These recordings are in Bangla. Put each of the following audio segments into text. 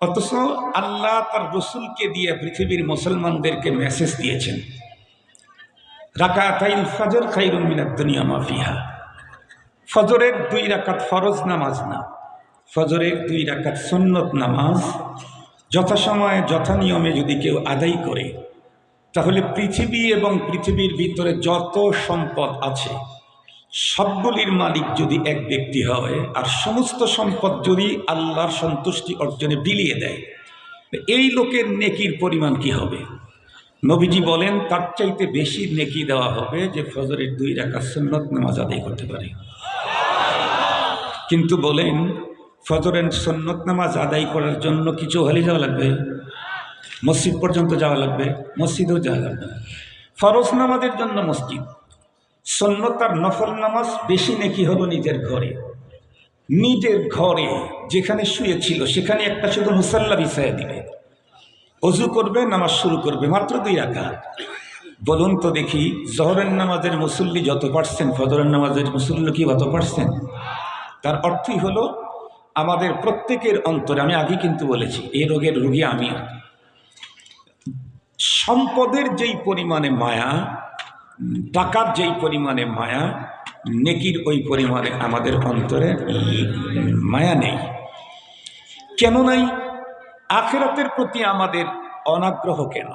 অথচ আল্লাহ তার রসুলকে দিয়ে পৃথিবীর মুসলমানদেরকে মেসেজ দিয়েছেন, রাকাতাইল ফজর খায়রুম মিনাদ দুনিয়া মা ফিহা। ফজরের 2 রাকাত ফরজ নামাজ না, ফজরের 2 রাকাত সুন্নত নামাজ যথাসময়ে যথানিয়মে যদি কেউ আদায় করে, তাহলে পৃথিবী এবং পৃথিবীর ভিতরে যত সম্পদ আছে সবগুলির মালিক যদি এক ব্যক্তি হয়, আর সমস্ত সম্পদ যদি আল্লাহর সন্তুষ্টি অর্জনে বিলিয়ে দেয়, এই লোকের নেকির পরিমাণ কি হবে? নবীজি বলেন তার চাইতে বেশি নেকি দেওয়া হবে যে ফজরের 2 রাকাত সুন্নত নামাজ আদায় করতে পারে। কিন্তু বলেন ফজরের সুন্নত নামাজ আদায় করার জন্য কিছু হলে যাওয়া লাগবে, মসজিদ পর্যন্ত যাওয়া লাগবে, মসজিদেও যাওয়া লাগবে না। ফরজ নামাজের জন্য মসজিদ, সুন্নত আর নফল নামাজ বেশি নেকি হলো নিজের ঘরে। নিজের ঘরে যেখানে শুয়েছিল সেখানে একটা শুধু মুসাল্লা বিছায়া দিবে, অজু করবে, নামাজ শুরু করবে, মাত্র 2 রাকাত। বলুন তো দেখি, জোহরের নামাজের মুসল্লি যত পারছেন ফজরের নামাজের মুসল্লি কি কত পারছেন? তার অর্থই হলো আমাদের প্রত্যেকের অন্তরে, আমি আগে কিন্তু বলেছি এই রোগের রোগী আমি, সম্পদের যেই পরিমাণে মায়া, টাকার যেই পরিমাণে মায়া, নেকির ওই পরিমাণে আমাদের অন্তরে মায়া নেই। কেন নাই? আখিরাতের প্রতি আমাদের অনাগ্রহ কেন?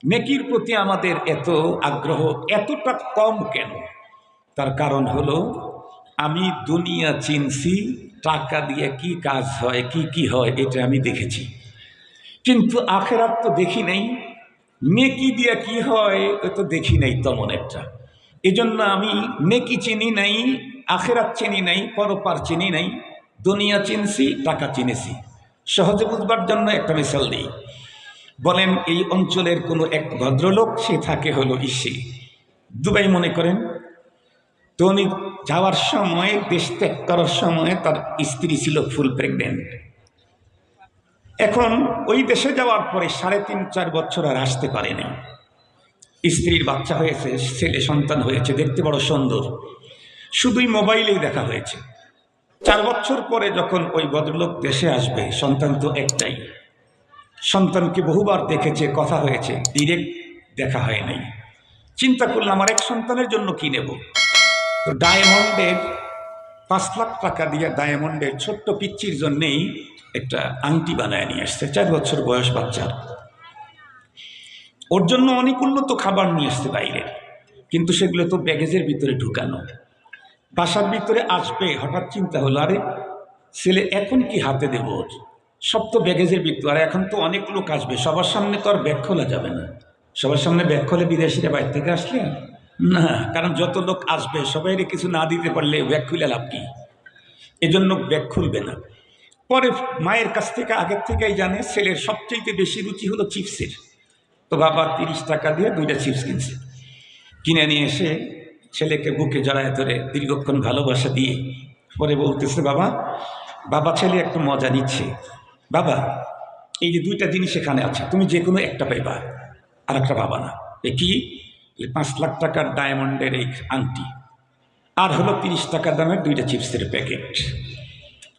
নেকির প্রতি আমাদের এত আগ্রহ এতটা কম কেন? তার কারণ হলো আমি দুনিয়া চিনছি, টাকা দিয়ে কি কাজ হয়, কি কি হয় এটা আমি দেখেছি, কিন্তু আখিরাত তো দেখি নাই, নেকি দিয়ে কি হয় তো দেখি নাই তেমন একটা। এজন্য আমি নেকি চিনি নাই, আখিরাত চিনি নাই, পরপার চিনি নাই, দুনিয়া চিনছি, টাকা চিনেছি। সহজে বুঝবার জন্য একটা মিসাল দিই। বলেন এই অঞ্চলের কোনো এক ভদ্রলোক, সে থাকে হলো দুবাই মনে করেন, তো উনি যাওয়ার সময়, দেশ ত্যাগ করার সময় তার স্ত্রী ছিল ফুল প্রেগনেন্ট। এখন ওই দেশে যাওয়ার পরে 3.5-4 বছর আর আসতে পারেনি। স্ত্রীর বাচ্চা হয়েছে, ছেলে সন্তান হয়েছে, দেখতে বড় সুন্দর, শুধুই মোবাইলেই দেখা হয়েছে। 4 বছর পরে যখন ওই ভদ্রলোক দেশে আসবে, সন্তান তো একটাই, সন্তানকে বহুবার দেখেছে, কথা হয়েছে, ডিরেক্ট দেখা হয় নাই। চিন্তা করলাম আমার এক সন্তানের জন্য কি নেব, তো ডায়মন্ডের 5 লাখ টাকা দিয়ে ডায়মন্ডের ছোট্ট পিচ্চির জন্যেই একটা আংটি বানায় নিয়ে আসছে, 4 বছর বয়স বাচ্চার। ওর জন্য অনেক উন্নত খাবার নিয়ে আসছে বাইরে, কিন্তু সেগুলো তো ব্যাগেজের ভিতরে ঢুকানো। বাসার ভিতরে আসবে, হঠাৎ চিন্তা হলো আরে ছেলে এখন কি হাতে দেব, সব তো ব্যাগেজের ভিতরে, আর এখন তো অনেক লোক আসবে, সবার সামনে তো আর ব্যাগ খোলা যাবে না। সবার সামনে ব্যাগ খোলে বিদেশিরা বাইরে থেকে আসলে না, কারণ যত লোক আসবে সবাইরে কিছু না দিতে পারলে ব্যাগ খুলে লাভ কি? এজন্য ব্যাগ খুলবে না। পরে মায়ের কাছ থেকে আগের থেকেই জানে ছেলের সবচেয়ে বেশি রুচি হলো চিপসের, তো বাবা 30 টাকা দিয়ে 2টা চিপস কিনছে, কিনে নিয়ে এসে ছেলেকে বুকে জড়ায় ধরে দীর্ঘক্ষণ ভালোবাসা দিয়ে পরে বলতেছে, বাবা বাবা ছেলে একটু মজা নিচ্ছে, বাবা এই যে 2টা জিনিস এখানে আছে, তুমি যে কোনো একটা পাইবা, আর একটা পাবা না। এ কি? 5 লাখ টাকার ডায়মন্ডের এই আংটি, আর হলো 30 টাকা দামের 2টা চিপসের প্যাকেট,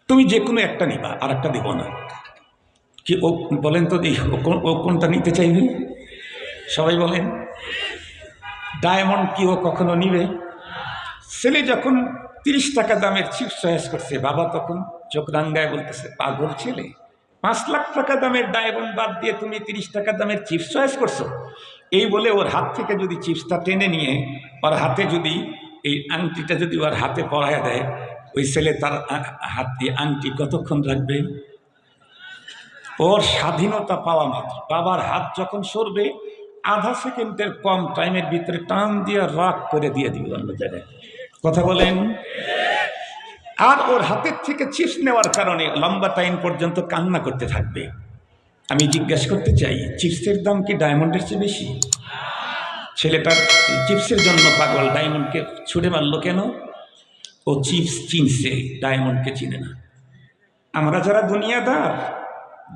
তুমি যে কোনো একটা নিবা, আর একটা দেব না। কি ও বলেন তো ও কোনটা নিতে চাইবে? সবাই বলেন। ডায়মন্ড কি ও কখনো নিবে? ছেলে যখন 30 টাকা দামের চিপস চয়েস করছে, বাবা তখন চোখ রাঙ্গায় বলতেছে, পাগল ছেলে, 5 লাখ টাকা দামের ডায়মন্ড বাদ দিয়ে তুমি 30 টাকা দামের চিপস চয়েস করছো। এই বলে ওর হাত থেকে যদি চিপসটা টেনে নিয়ে ওর হাতে যদি এই আংটিটা যদি ওর হাতে পরাইয়া দেয়, ওই ছেলে তার হাতে আংটি কতক্ষণ রাখবে? ওর স্বাধীনতা পাওয়া মাত্র বাবার হাত যখন সরবে, আধা সেকেন্ডের কম টাইমের ভিতরে টান দিয়ে রাগ করে দিয়ে দিবে অন্য জায়গায়। কথা বলেন। আর ওর হাতের থেকে চিপস নেওয়ার কারণে লম্বা টাইম পর্যন্ত কান্না করতে থাকবে। আমি জিজ্ঞাসা করতে চাই, চিপসের দাম কি ডায়মন্ডের চেয়ে বেশি? ছেলেটার চিপসের জন্য পাগল, ডায়মন্ডকে ছুড়ে মারলো কেন? ও চিপস চিনছে, ডায়মন্ডকে চিনে না। আমরা যারা দুনিয়াদার,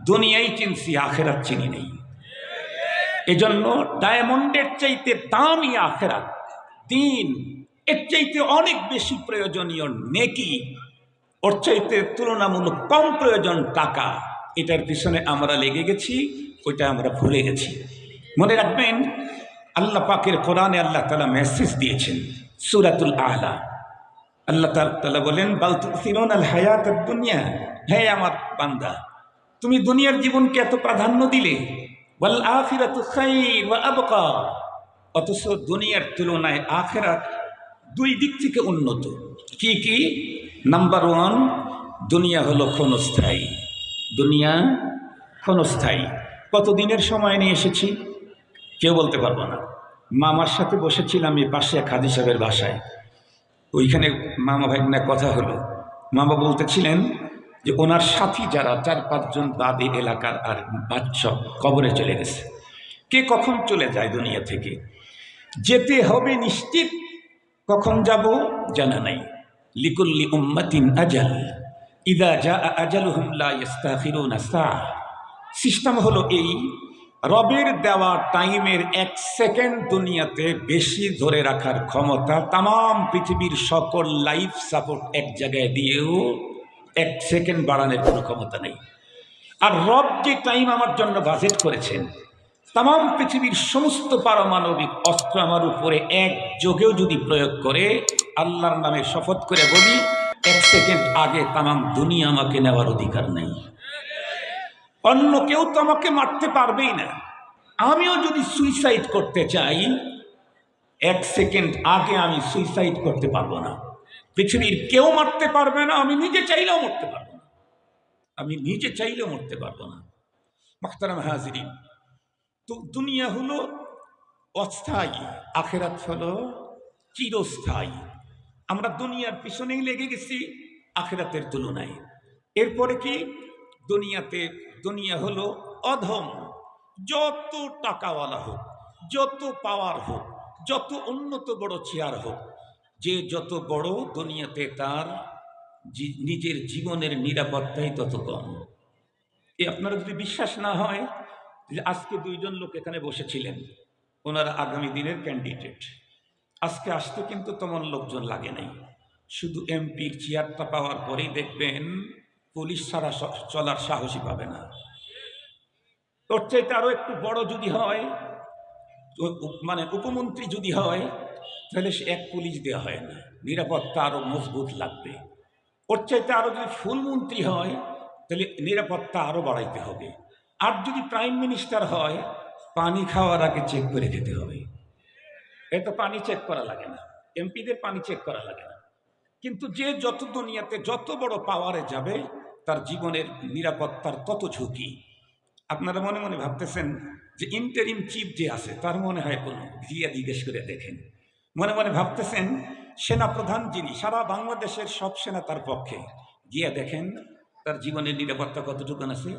দুনিয়াই চিনছি, আখেরাত চিনি নেই। এজন্য ডায়মন্ডের চাইতে দামি আখেরাত, দিন, এর চাইতে অনেক বেশি প্রয়োজনীয় নেকি, ওর চাইতে তুলনামূলক কম প্রয়োজন টাকা। এটার পিছনে আমরা লেগে গেছি, ওইটা আমরা ভুলে গেছি। মনে রাখবেন, আল্লাহ পাকের কোরআনে আল্লাহ তাআলা মেসেজ দিয়েছেন সূরাতুল আলা। আল্লাহ তাআলা বলেন, বাল তুসিরুনাল হায়াতাদ দুনিয়া, হে আমার বান্দা, তুমি দুনিয়ার জীবনকে এত প্রাধান্য দিলে, ওয়াল আখিরাতু খায়র ওয়া আবকা, অথচ দুনিয়ার তুলনায় আখিরাত দুই দিক থেকে উন্নত। কি কি? নাম্বার ওয়ান, দুনিয়া হলো ক্ষণস্থায়ী। দুনিয়া ক্ষণস্থায়ী। কতদিনের সময় নিয়ে এসেছি কেউ বলতে পারবো না। মামার সাথে বসেছিলাম এই পাশে খাদি সাহেবের বাসায়, ওইখানে মামা ভাইনা কথা হলো। মামা বলতেছিলেন যে ওনার সাথী যারা 4-5 জন দাদি এলাকার আর বাচ্চা কবরে চলে গেছে। কে কখন চলে যায় দুনিয়া থেকে, যেতে হবে নিশ্চিত, কখন যাব জানা নাই। লিকুল্লি উম্মাতিন আজাল, ইদা জা আজালুহুম লা ইস্তাখিরুনা সাআহ। সিস্টেম হলো এই, রবের দেওয়া টাইমের 1 সেকেন্ড দুনিয়াতে বেশি ধরে রাখার ক্ষমতা তাম পৃথিবীর সকল লাইফ সাপোর্ট এক জায়গায় দিয়েও 1 সেকেন্ড বাড়ানোর কোনো ক্ষমতা নেই। আর রব যে টাইম আমার জন্য বাজেট করেছেন, তাম পৃথিবীর সমস্ত পারমাণবিক অস্ত্র আমার উপরে এক যোগেও যদি প্রয়োগ করে, আল্লাহর নামে শপথ করে বলি, 1 সেকেন্ড আগে তাম দুনিয়া আমাকে নেওয়ার অধিকার নেই। অন্য কেউ তো আমাকে মারতে পারবেই না। আমিও যদি সুইসাইড করতে চাই, 1 সেকেন্ড আগে আমি সুইসাইড করতে পারবো না। পৃথিবীর কেউ মারতে পারবে না, আমি নিজে চাইলেও মরতে পারবো না। আমি নিজে চাইলেও মরতে পারবো না। মুহতারাম হাজিরিন, তো দুনিয়া হলো অস্থায়ী, আখিরাত হলো চিরস্থায়ী। আমরা দুনিয়ার পিছনেই লেগে গেছি আখিরাতের তুলনায়। এরপরে কি? দুনিয়া হলো অধম। যত টাকাওয়ালা হোক, যত পাওয়ার হোক, যত উন্নত বড় চেয়ার হোক, যে যত বড়, দুনিয়াতে তার নিজের জীবনের নিরাপত্তাই তত কম। আপনারা যদি বিশ্বাস না হয়, যে আজকে 2 জন লোক এখানে বসেছিলেন, ওনারা আগামী দিনের ক্যান্ডিডেট। আজকে আসতে কিন্তু তেমন লোকজন লাগে নাই, শুধু এমপির চেয়ারটা পাওয়ার পরেই দেখবেন পুলিশ ছাড়া চলার সাহসী পাবে না। ওর চাইতে আরো একটু বড় যদি হয়, মানে উপমন্ত্রী যদি হয়, তাহলে সে 1 পুলিশ দেওয়া হয় না, নিরাপত্তা আরো মজবুত লাগবে। ওর চাইতে আরো যদি ফুলমন্ত্রী হয়, তাহলে নিরাপত্তা আরো বাড়াইতে হবে। আর যদি প্রাইম মিনিস্টার হয়, পানি খাওয়ার আগে চেক করে খেতে হবে। এত পানি চেক করা লাগে না, এমপিদের পানি চেক করা লাগে না। কিন্তু যে যত দুনিয়াতে যত বড় পাওয়ারে যাবে, তার জীবনের নিরাপত্তার তত ঝুঁকি। আপনারা মনে মনে ভাবতেছেন যে ইন্টারিম চিফ যে আছে, তার মনে হয় কোনো গিয়া জিজ্ঞেস করে দেখেন। মনে মনে ভাবতেছেন সেনাপ্রধান যিনি, সারা বাংলাদেশের সব সেনা তার পক্ষে, গিয়া দেখেন তার জীবনের নিরাপত্তা কতটুকুন আছে।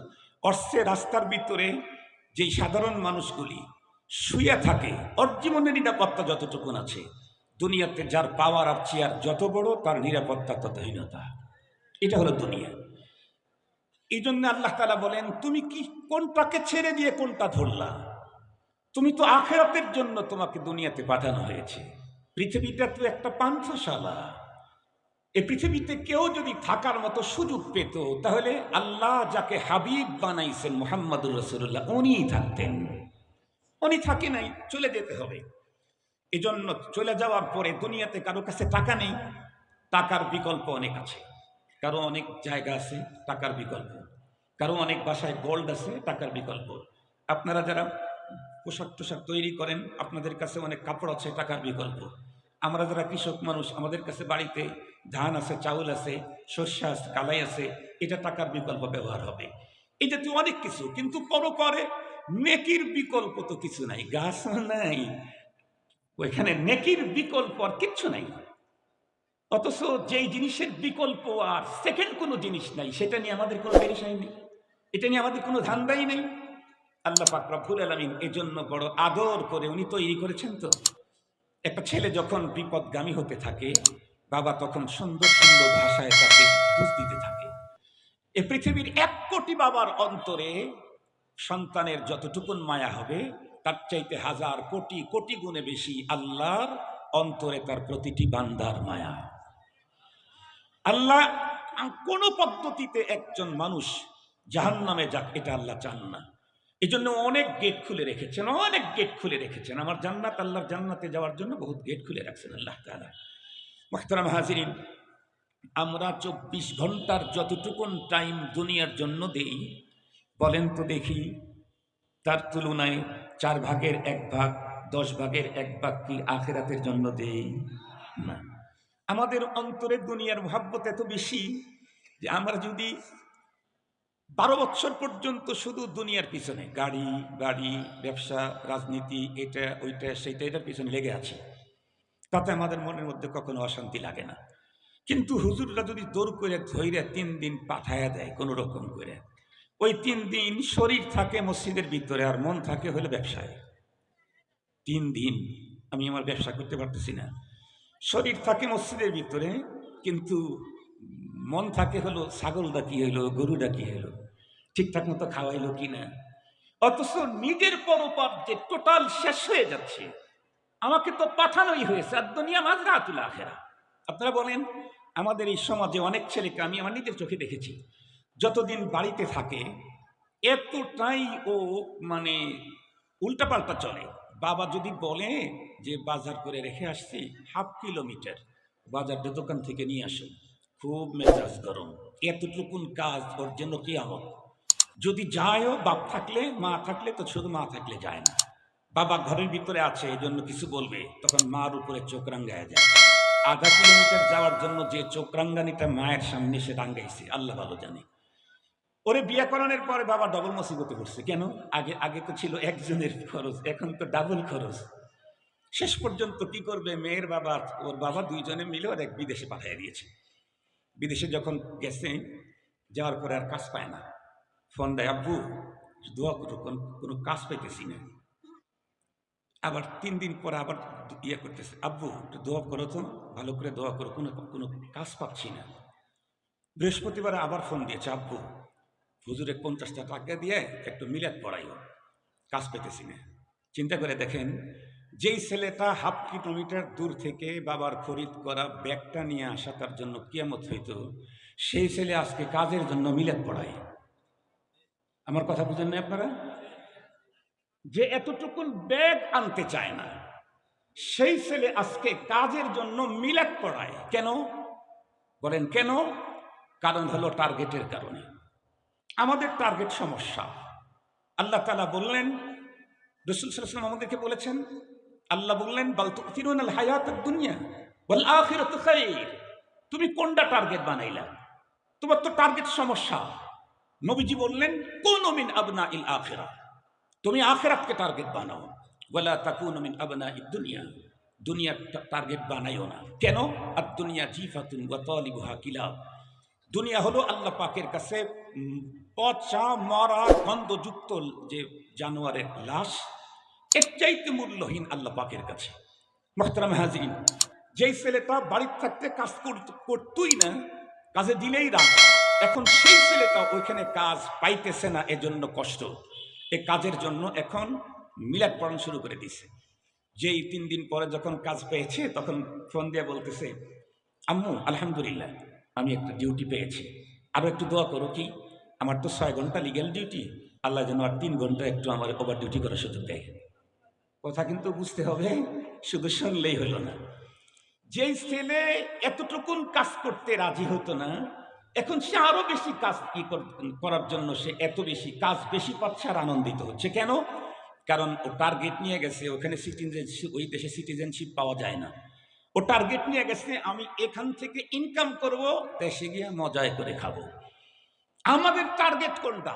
অর্থে রাস্তার ভিতরে যেই সাধারণ মানুষগুলি শুয়ে থাকে, ওর জীবনের নিরাপত্তা যতটুকুন আছে। দুনিয়াতে যার পাওয়ার আর চেয়ার যত বড়, তার নিরাপত্তা ততহীনতা। এটা হলো দুনিয়া। এই জন্য আল্লাহ তাআলা বলেন, তুমি কি কোনটাকে ছেড়ে দিয়ে কোনটা ধরলা? তুমি তো আখিরাতের জন্য তোমাকে দুনিয়াতে পাঠানো হয়েছে। পৃথিবীটা তো একটা পান্থশালা। এই পৃথিবীতে কেউ যদি থাকার মতো সুযোগ পেত, তাহলে আল্লাহ যাকে হাবিব বানাইছেন মুহাম্মদুর রাসূলুল্লাহ, উনিই থাকতেন। উনি থাকে নাই, চলে যেতে হবে। এজন্য চলে যাওয়ার পরে দুনিয়াতে কারো কাছে টাকা নেই, টাকার বিকল্প অনেক আছে। কারো অনেক জায়গা আছে, টাকার বিকল্প। কারো অনেক বাসায় গোল্ড আছে, টাকার বিকল্প। আপনারা যারা পোশাক টোশাক তৈরি করেন, আপনাদের কাছে অনেক কাপড় আছে, টাকার বিকল্প। আমরা যারা কৃষক মানুষ, আমাদের কাছে বাড়িতে ধান আছে, চাউল আছে, শস্য আছে, কালাই আছে, এটা টাকার বিকল্প ব্যবহার হবে। এটা তো অনেক কিছু, কিন্তু পরে নেকির বিকল্প তো কিছু নাই, গাছও নাই, ওইখানে নেকির বিকল্প আর কিচ্ছু নাই। অথচ যেই জিনিসের বিকল্প আর সেকেন্ড কোনো জিনিস নাই, সেটা নিয়ে আমাদের কোনো পেরেশানি নেই, এটা নিয়ে আমাদের কোনো ধান্দাই নেই। আল্লাহ পাক রব্বুল আলামিন এজন্য বড় আদর করে উনি তৈরি করেছেন। তো একটা ছেলে যখন বিপদগামী হতে থাকে, বাবা তখন সুন্দর সুন্দর ভাষায় তাকে বুঝ দিতে থাকে। এ পৃথিবীর 1 কোটি বাবার অন্তরে সন্তানের যতটুকুন মায়া হবে, তার চাইতে 1000 কোটি কোটি গুণে বেশি আল্লাহর অন্তরে তার প্রতিটি বান্দার মায়া। আল্লাহ কোন পদ্ধতিতে একজন মানুষ জাহান্নামে যাক, এটা আল্লাহ চান না। এই জন্য অনেক গেট খুলে রেখেছেন, অনেক গেট খুলে রেখেছেন। আমার জান্নাত, আল্লাহর জান্নাতে যাওয়ার জন্য বহুত গেট খুলে রাখছেন আল্লাহ তাআলা। মুহতারাম হাজিরিন, আমরা 24 ঘন্টার যতটুকুন টাইম দুনিয়ার জন্য দেই, বলেন তো দেখি, তার তুলনায় 4 ভাগের 1 ভাগ, 10 ভাগের 1 ভাগ কি আখিরাতের জন্য দেই? না। আমাদের অন্তরে দুনিয়ার মহব্বত এত বেশি যে আমরা যদি 12 বছর পর্যন্ত শুধু দুনিয়ার পিছনে, গাড়ি বাড়ি, ব্যবসা, রাজনীতি, এটা ওইটা সেইটা, এটার পিছনে লেগে আছি, তাতে আমাদের মনের মধ্যে কখনো অশান্তি লাগে না। কিন্তু হুজুররা যদি দৌড় করে ধৈর্য 3 দিন পাঠায়া দেয় কোনো রকম করে, ওই 3 দিন শরীর থাকে মসজিদের ভিতরে আর মন থাকে হলো ব্যবসায়। 3 দিন আমি আমার ব্যবসা করতে পারতেছি না, শরীর থাকে মসজিদের ভিতরে, কিন্তু মন থাকে হলো ছাগলটা কি হইলো, গরুটা কি হইলো, ঠিকঠাক মতো খাওয়াইলো কিনা। অথচ নিজের পরপার যে টোটাল শেষ হয়ে যাচ্ছে, আমাকে তো পাঠানোই হয়েছে, আর দুনিয়া মাজরাতুল আখিরা। আপনারা বলেন, আমাদের এই সমাজে অনেক ছেলেকে আমি আমার নিজের চোখে দেখেছি, যতদিন বাড়িতে থাকে এতটাই ও মানে উল্টাপাল্টা চলে। বাবা যদি বলে যে বাজার করে রেখে আসছি 1/2 কিলোমিটার, বাজারটা দোকান থেকে নিয়ে আসুন, খুব মেজাজ গরম, এতটুকুন কাজ ওর জন্য কিয়ামত। যদি যায়ও, বাপ থাকলে, মা থাকলে তো শুধু মা থাকলে যায় না, বাবা ঘরের ভিতরে আছে এই জন্য কিছু বলবে, তখন মার উপরে চোখ রাঙ্গায় যায়। 1/2 কিলোমিটার যাওয়ার জন্য যে চোখ রাঙ্গানিটা মায়ের সামনে সে রাঙ্গাইছে আল্লাহ ভালো জানে। ওরে বিয়ে করানোর পরে বাবা ডবল মুসিবতে পড়ছে। কেন? আগে আগে তো ছিল একজনের খরচ, এখন তো ডাবল খরচ। শেষ পর্যন্ত কি করবে, মেয়ের বাবা ওর বাবা দুইজনে মিলে ওর এক বিদেশে পাঠিয়ে দিয়েছে। বিদেশে যখন গেছে, যাওয়ার পরে আর কাজ পায় না, ফোন দেয়, আব্বু দোয়া করো, কোনো কাজ পাইতেছি না। আবার 3 দিন পরে আবার ইয়ে করতেছে, আব্বু একটু দোয়া করো তো, ভালো করে দোয়া করো, কোনো কাজ পাচ্ছি না। বৃহস্পতিবার আবার ফোন দিয়েছে, আব্বু হুজুরে 50টা টাকা দিয়ে একটু মিলাদ পড়াইও, কাজ পেতেছি না। চিন্তা করে দেখেন, যেই ছেলেটা 1/2 কিলোমিটার দূর থেকে বাবার খরিদ করা ব্যাগটা নিয়ে আসা তার জন্য কিয়ামত হইত, সেই ছেলে আজকে কাজের জন্য মিলাদ পড়ায়। আমার কথা বুঝেন না আপনারা? যে এতটুকুন ব্যাগ আনতে চায় না, সেই ছেলে আজকে কাজের জন্য মিলাদ পড়ায়। কেন বলেন, কেন? কারণ হলো টার্গেটের কারণে। আমাদের টার্গেট সমস্যা। আল্লাহ তাআলা বললেন, রাসূল সাল্লাল্লাহু আলাইহি ওয়াসাল্লাম আমাদেরকে বলেছেন, আল্লাহ বললেন, বাল তু'থিরুনাল হায়াতাদ দুনিয়া ওয়াল আখিরাতু খায়র। তুমি কোনটা টার্গেট বানাইলা? তোমার তো টার্গেট সমস্যা। নবীজি বললেন, কুনু মিন আবনাইল আখিরাহ, তুমি আখিরাতকে টার্গেট বানাও। ওয়ালা তাকুনু মিন আবনাইদ দুনিয়া, দুনিয়ার টার্গেট বানাইও না। কেন? আর দুনিয়া জিফাতুন ওয়া তালিবুহা কিলাব, দুনিয়া হলো আল্লাহ পাকের কাছে পচা মরা গন্ধযুক্ত যে জানোয়ারের লাশ, এর চাইতে মূল্যহীন আল্লাহ পাকের কাছে। মুহতারাম হাজিরিন, যেই ছেলেটা বাড়িতে থাকতে কাজ করতই না, কাজে দিলেই রাগ, এখন সেই ছেলেটা ওইখানে কাজ পাইতেছে না, এজন্য কষ্ট। এই কাজের জন্য এখন মিলাদ পড়ানো শুরু করে দিছে। যেই 3 দিন পরে যখন কাজ পেয়েছে, তখন ফোন দিয়ে বলতেছে, আম্মু আলহামদুলিল্লাহ আমি একটা ডিউটি পেয়েছি, আরও একটু দোয়া করো। কি? আমার তো 6 ঘন্টা লিগ্যাল ডিউটি, আল্লাহ যেন আর 3 ঘন্টা একটু আমার ওভার ডিউটি করার সুযোগ দেয়। কথা কিন্তু বুঝতে হবে, শুধু শুনলেই হলো না। যেই ছেলে এতটুকুন কাজ করতে রাজি হতো না, এখন সে আরো বেশি কাজ করার জন্য সে এত বেশি কাজ বেশি পাচ্ছে আর আনন্দিত হচ্ছে। কেন? কারণ ও টার্গেট নিয়ে গেছে, ওখানে সিটিজেনশিপ, ওই দেশে সিটিজেনশিপ পাওয়া যায় না। ও টার্গেট নিয়ে গেছে, আমি এখান থেকে ইনকাম করব, দেশে গিয়ে মজায় করে খাবো। আমাদের টার্গেট কোনটা?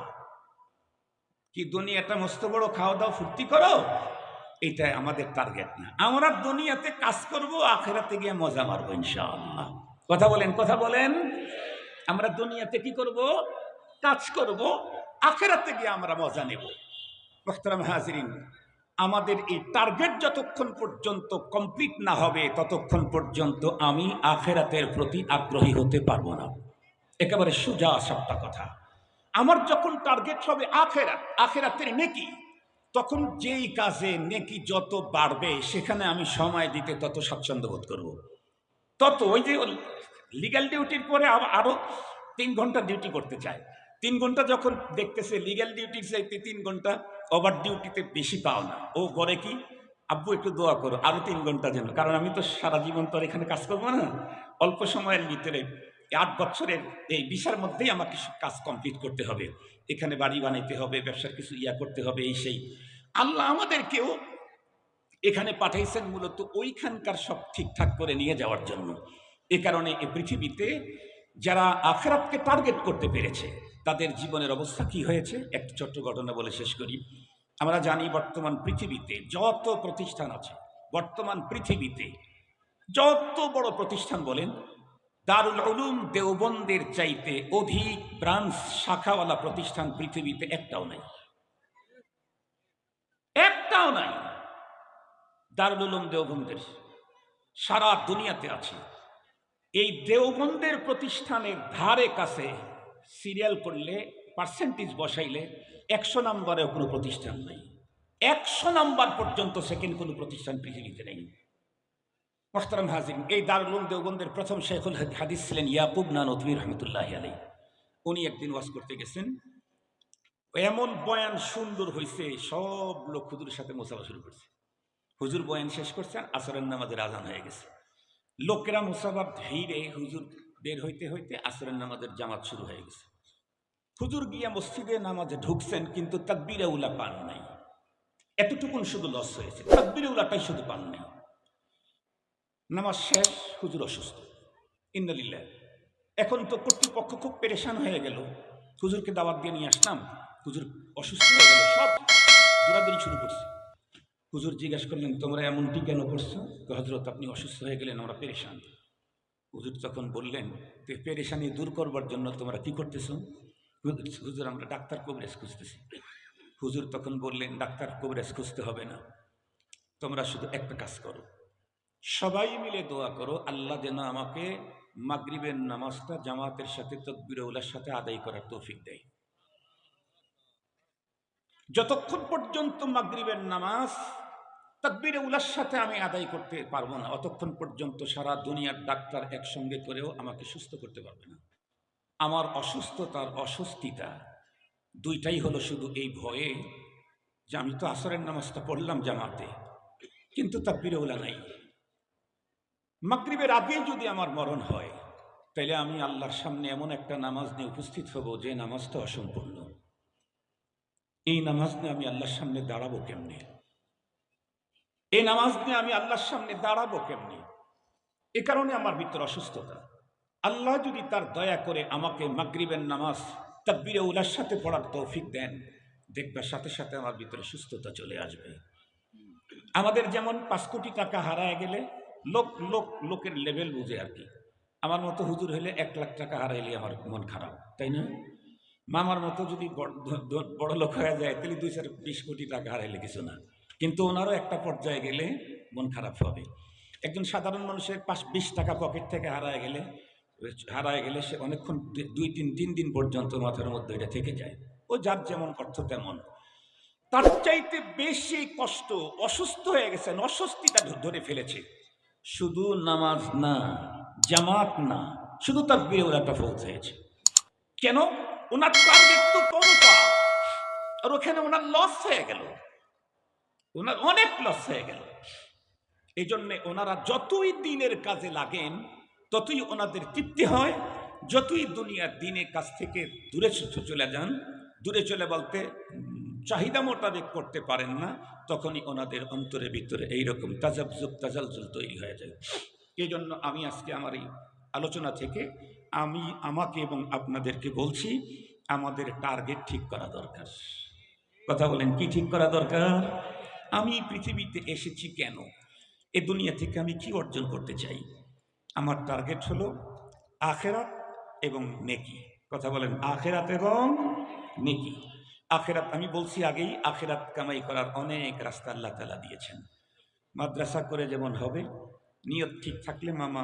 কি দুনিয়াটা মস্ত বড় খাওয়া দাওয়া ফুর্তি করো, এটা আমাদের টার্গেট না। আমরা দুনিয়াতে কাজ করব, আখিরাতে গিয়ে মজা মারবো ইনশাআল্লাহ। কথা বলেন, কথা বলেন। আমরা দুনিয়াতে কি করব? কাজ করব, আখিরাতে গিয়ে আমরা মজা নেব। মুহতারাম হাজিরিন, আমাদের এই টার্গেট যতক্ষণ পর্যন্ত কমপ্লিট না হবে, ততক্ষণ পর্যন্ত আমি আখিরাতের প্রতি আগ্রহী হতে পারবো না। একেবারে সোজা সাপটা কথা। আমার যখন টার্গেট হবে আখিরাত, আখিরাতের নেকি, তখন যেই কাজে নেকি যত বাড়বে, সেখানে আমি সময় দিতে তত স্বাচ্ছন্দ্য বোধ করব। তত ওই যে লিগ্যাল ডিউটির পরে আরো 3 ঘন্টা ডিউটি করতে চায়, 3 ঘন্টা যখন দেখতেছে লিগ্যাল ডিউটির চাইতে 3 ঘন্টা ওভার ডিউটিতে বেশি পাও না, ও করে কি, আব্বু একটু দোয়া করো আরো 3 ঘন্টা যেন, কারণ আমি তো সারা জীবন তো আর এখানে কাজ করবো না, অল্প সময়ের ভিতরে 8 বছরের এই ভিসার মধ্যেই আমাকে কাজ কমপ্লিট করতে হবে, এখানে বাড়ি বানাইতে হবে, ব্যবসার কিছু করতে হবে, এই সেই। আল্লাহ আমাদেরকেও এখানে পাঠাইছেন মূলত ওইখানকার সব ঠিকঠাক করে নিয়ে যাওয়ার জন্য। এ কারণে এই পৃথিবীতে যারা আখিরাতকে টার্গেট করতে পেরেছে তাদের জীবনের অবস্থা কি হয়েছে, একটা ছোট্ট ঘটনা বলে শেষ করি। আমরা জানি বর্তমান পৃথিবীতে যত প্রতিষ্ঠান আছে, বর্তমান পৃথিবীতে যত বড় প্রতিষ্ঠান বলেন, দারুল উলুম দেওবন্দের চাইতে অধিক ব্রাঞ্চ শাখাওয়ালা প্রতিষ্ঠান পৃথিবীতে একটাও নাই, একটাও নাই। দারুল উলুম দেওবন্দের সারা দুনিয়াতে আছে। এই দেওবন্দের প্রতিষ্ঠানের ধারে কাছে সিরিয়াল করলে পার্সেন্টেজ বসাইলে 100 নম্বরেও কোনো প্রতিষ্ঠান নেই, 100 নম্বর পর্যন্ত সেকেন্ড কোনো প্রতিষ্ঠান পৃথিবীতে নেই। মোহতারাম হাজিরিন, এই দারুল উলুম দেওবন্দের প্রথম শেখুল হাদিস ছিলেন ইয়াকুব নানতভী রহমতুল্লাহি আলাইহি। উনি একদিন ওয়াজ করতে গেছেন, এমন বয়ান সুন্দর হয়েছে, সব লোক হুজুরের সাথে মোসাফা শুরু করছে। হুজুর বয়ান শেষ করছেন, আসরের নামাজের আজান হয়ে গেছে, লোকেরা মুসাফার ভিড়ে হুজুর বের হইতে হইতে আসরের নামাজের জামাত শুরু হয়ে গেছে। হুজুর গিয়া মসজিদে নামাজে ঢুকছেন, কিন্তু তাকবীরে উলা পান নাই, এতটুকুন শুধু লস হয়েছে, তাকবীরে উলাটাই শুধু পান নাই। নামাজ শেষ, হুজুর অসুস্থ, ইন্নালিল্লাহ। এখন তো কর্তৃপক্ষ খুব পেরেশান হয়ে গেল, হুজুরকে দাওয়াত দিয়ে নিয়ে আসলাম, হুজুর অসুস্থ হয়ে গেল, সব দৌড়াদৌড়ি শুরু করছে। হুজুর জিজ্ঞাসা করলেন, তোমরা এমনটি কেন করছো? হযরত আপনি অসুস্থ হয়ে গেলেন, আমরা পেরেশান। হুজুর তখন বললেন, পেরেশানি দূর করবার জন্য তোমরা কি করতেছো? হুজুর, আমরা ডাক্তার কবিরাজ খুঁজতেছি। হুজুর তখন বললেন, ডাক্তার কবিরাজ খুঁজতে হবে না, তোমরা শুধু একটা কাজ করো, সবাই মিলে দোয়া করো, আল্লাহ যেন আমাকে মাগরিবের নামাজটা জামাতের সাথে তাকবীরে উলার সাথে আদায় করার তৌফিক দেয়। যতক্ষণ পর্যন্ত মাগরিবের নামাজ তাকবীরে উলার সাথে আমি আদায় করতে পারবো না, অতক্ষণ পর্যন্ত সারা দুনিয়ার ডাক্তার একসঙ্গে করেও আমাকে সুস্থ করতে পারবে না। আমার অসুস্থতার অস্বস্তিটা দুইটাই হলো শুধু এই ভয়ে যে আমি তো আসরের নামাজটা পড়লাম জামাতে, কিন্তু তাকবীরে উলা নাই। মাগরিবের আগে যদি আমার মরণ হয়, তাহলে আমি আল্লাহর সামনে এমন একটা নামাজ নিয়ে উপস্থিত হব যে নামাজটা অসম্পূর্ণ। এই নামাজ নিয়ে আমি আল্লাহর সামনে দাঁড়াবো কেমনে? এই নামাজ নিয়ে আমি আল্লাহর সামনে দাঁড়াবো কেমনে? এ কারণে আমার ভিতর অসুস্থতা। আল্লাহ যদি তার দয়া করে আমাকে মাগরিবের নামাজ তাকবীরে উলার সাথে পড়ার তৌফিক দেন, দেখবার সাথে সাথে আমার ভিতরে সুস্থতা চলে আসবে। আমাদের যেমন 5 কোটি টাকা হারায় গেলে লোকের লেভেল বুঝে আর কি। আমার মতো হুজুর হলে 1 লাখ টাকা হারাইলে আমার মন খারাপ, তাই না? মামার মতো যদি বড় লোক হয়ে যায়, তাহলে 220 কোটি টাকা হারাইলে কিছু না, কিন্তু ওনারও একটা পর্যায়ে গেলে মন খারাপ হবে। একজন সাধারণ মানুষের 20 টাকা পকেট থেকে হারায় গেলে সে অনেকক্ষণ 2-3 দিন পর্যন্ত মাথার মধ্যে এটা থেকে যায়। ও যার যেমন অর্থ তেমন। তার চাইতে বেশি কষ্ট, অসুস্থ হয়ে গেছেন, অস্বস্তিটা ধরে ফেলেছে, শুধু নামাজ না, জামাত না, শুধু তাকবীরে উলাটা ফৌজ হয়েছে। কেন? ওনার টার্গেট তো তওবা, আর ওখানে ওনার লস হয়ে গেল, ওনার অনেক লস হয়ে গেল। এই জন্যে ওনারা যতই দিনের কাজে লাগেন ততই ওনাদের তৃপ্তি হয়, যতই দুনিয়ার দিনের কাছ থেকে দূরে চলে যান, দূরে চলে বলতে চাহিদা মোতাবেক করতে পারেন না, তখনই ওনাদের অন্তরের ভিতরে এইরকম তাজালজুল তৈরি হয়ে যায়। এই জন্য আমি আজকে আমার এই আলোচনা থেকে আমাকে এবং আপনাদেরকে বলছি, আমাদের টার্গেট ঠিক করা দরকার। কথা বলেন, কি ঠিক করা দরকার? আমি পৃথিবীতে এসেছি কেন? এ দুনিয়া থেকে আমি কি অর্জন করতে চাই? আমার টার্গেট হলো আখেরাত এবং নেকি। কথা বলেন, আখেরাত এবং নেকি। আখেরাত, আমি বলছি আগেই, আখেরাত কামাই করার অনেক রাস্তা আল্লাহ তাআলা দিয়েছেন। মাদ্রাসা করে যেমন হবে, নিয়ত ঠিক থাকলে মামা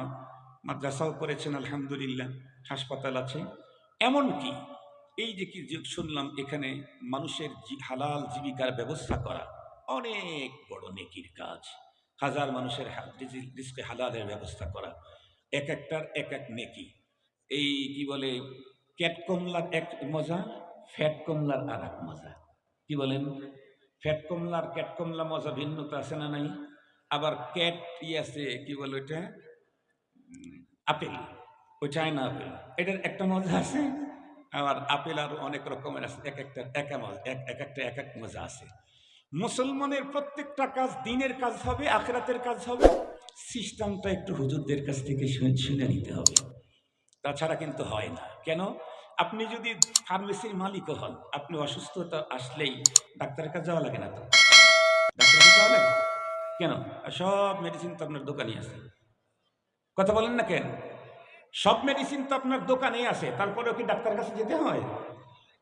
মাদ্রাসাও করেছেন আলহামদুলিল্লাহ, হাসপাতাল আছে, এমনকি এই যে কি শুনলাম এখানে মানুষের হালাল জীবিকার ব্যবস্থা করা অনেক বড় নেকির কাজ। হাজার মানুষের রিজকে হালালের ব্যবস্থা করা, এক একটার এক এক নেকি। এই কি বলে, ক্যাট কমলার এক মজা, ফ্যাট কমলার আর এক মজা। কি বলেন? ফ্যাট কমলার ক্যাট কমলা মজা ভিন্নতা আছে না নাই? আবার ক্যাট আছে, কি বলে ওইটা, আপেল, ওই চায়না আপেল, এটার একটা মজা আছে। আবার আপেল আর অনেক রকমের আছে, এক একটা এক মজা, এক একটা এক এক মজা আছে। মুসলমানের প্রত্যেকটা কাজ দিনের কাজ হবে, আখিরাতের কাজ হবে, সিস্টেমটা একটু হুজুরদের কাছ থেকে শুনে নিতে হবে, তাছাড়া কিন্তু হয় না। কেন? আপনি যদি ফার্মেসির মালিকও হন, আপনি অসুস্থতা আসলেই ডাক্তারের কাছে যাওয়া লাগে না তো? ডাক্তারের কাছে যাওয়া লাগে কেন? সব মেডিসিন তো আপনার দোকানে আছে। কথা বলেন না কেন? সব মেডিসিন তো আপনার দোকানেই আছে, তারপরেও কি ডাক্তারের কাছে যেতে হয়?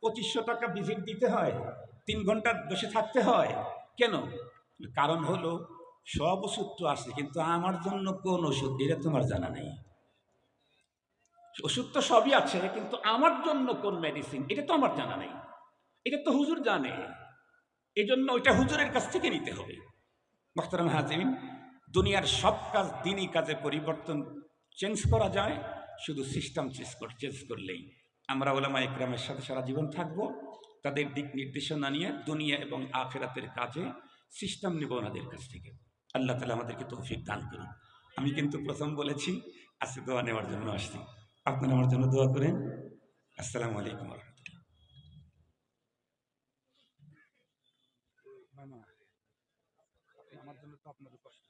2500 টাকা ভিজিট দিতে হয়, 3 ঘন্টা বসে থাকতে হয়। কেন? কারণ হলো সব ওষুধ তো আছে, কিন্তু আমার জন্য কোন ওষুধ এটা তোমার জানা নেই। ওষুধ তো সবই আছে, কিন্তু আমার জন্য কোন মেডিসিন এটা তো আমার জানা নেই। এটা তো হুজুর জানে, এই জন্য ওইটা হুজুরের কাছ থেকে নিতে হবে। মোহতারাম হাজিরিন, দুনিয়ার সব কাজ দিনই কাজে পরিবর্তন চেঞ্জ করা যায়, শুধু সিস্টেম চেঞ্জ করলেই। আমরা ওলামা ইকরামের সাথে সারা জীবন থাকব, তাদের দিক নির্দেশনা নিয়ে দুনিয়া এবং আখেরাতের কাজে সিস্টেম নেব ওনাদের কাছ থেকে। আল্লাহ তালা আমাদেরকে তৌফিক দান করুন। আমি কিন্তু প্রথম বলেছি আজকে দোয়া নেওয়ার জন্য আসছি, আপনারা আমার জন্য দোয়া করেন। আসসালামু আলাইকুম রহমতুল্লাহ। আমার জন্য তো আপনাদের কষ্ট।